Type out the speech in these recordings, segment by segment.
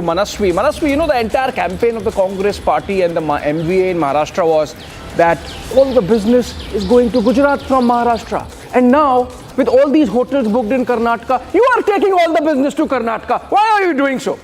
Manasvi. Manasvi, the entire campaign of the Congress party and the MVA in Maharashtra was that all the business is going to Gujarat from Maharashtra. And now, with all these hotels booked in Karnataka, you are taking all the business to Karnataka. Why are you doing so?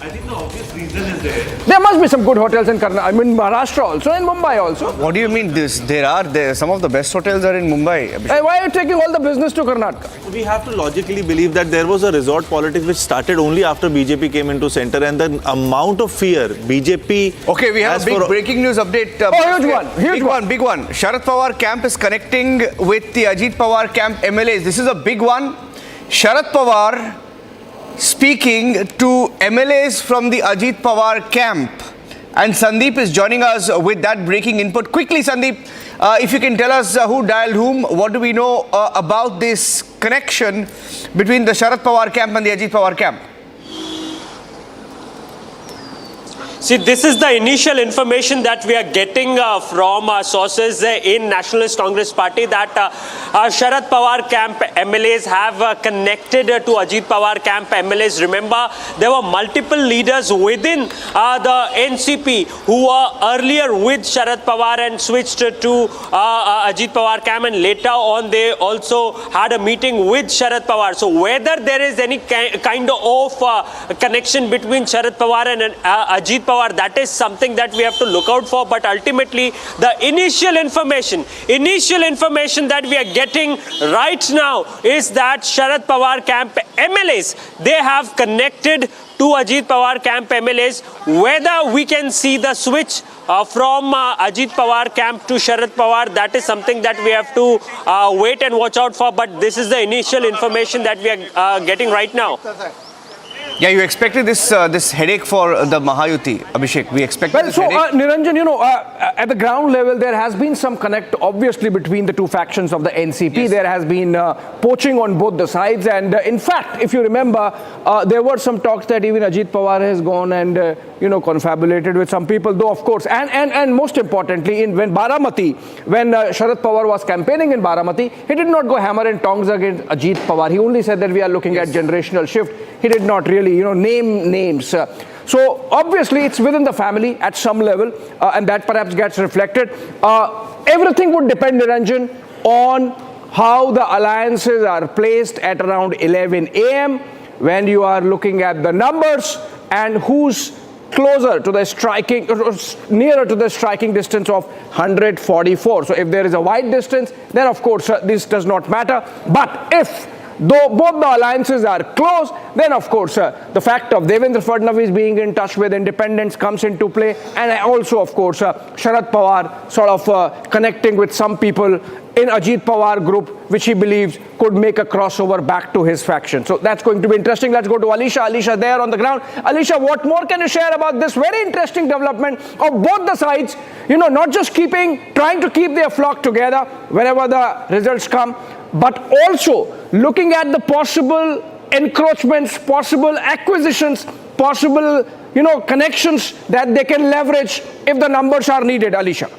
I think the obvious reason is there. There must be some good hotels in Karnataka. I mean, Maharashtra also and Mumbai also. What do you mean this? There are some of the best hotels are in Mumbai. Hey, why are you taking all the business to Karnataka? We have to logically believe that there was a resort politics which started only after BJP came into center, and the amount of fear BJP. Okay, we have a big breaking news update. Big one. Sharad Pawar camp is connecting with the Ajit Pawar camp MLAs. This is a big one. Sharad Pawar speaking to MLAs from the Ajit Pawar camp. And Sandeep is joining us with that breaking input. Quickly, Sandeep, if you can tell us who dialed whom, what do we know about this connection between the Sharad Pawar camp and the Ajit Pawar camp? See, this is the initial information that we are getting from sources in Nationalist Congress Party that Sharad Pawar camp MLAs have connected to Ajit Pawar camp MLAs. Remember, there were multiple leaders within the NCP who were earlier with Sharad Pawar and switched to Ajit Pawar camp, and later on they also had a meeting with Sharad Pawar. So whether there is any kind of connection between Sharad Pawar and Ajit Pawar, that is something that we have to look out for. But ultimately, the initial information that we are getting right now is that Sharad Pawar camp MLAs, they have connected to Ajit Pawar camp MLAs. Whether we can see the switch from Ajit Pawar camp to Sharad Pawar, that is something that we have to wait and watch out for. But this is the initial information that we are getting right now. Yeah, you expected this headache for the Mahayuti, Abhishek. We expected this headache. Niranjan, at the ground level, there has been some connect, obviously, between the two factions of the NCP. Yes. There has been poaching on both the sides. And in fact, if you remember, there were some talks that even Ajit Pawar has gone and, confabulated with some people, though, of course. And most importantly, when Sharad Pawar was campaigning in Baramati, he did not go hammer and tongs against Ajit Pawar. He only said that we are looking at generational shift. He did not really, name names. So obviously it's within the family at some level, and that perhaps gets reflected. Everything would depend, Niranjan, on how the alliances are placed at around 11 a.m. when you are looking at the numbers and who's closer to the striking, or nearer to the striking distance of 144. So if there is a wide distance, then of course this does not matter. But if though both the alliances are close, then of course the fact of Devendra Fadnavis being in touch with independents comes into play, and also of course Sharad Pawar sort of connecting with some people in Ajit Pawar group, which he believes could make a crossover back to his faction. So that's going to be interesting. Let's go to Alisha. Alisha there on the ground. Alisha, what more can you share about this very interesting development of both the sides, not just trying to keep their flock together whenever the results come, but also looking at the possible encroachments, possible acquisitions, possible, connections that they can leverage if the numbers are needed, Alisha?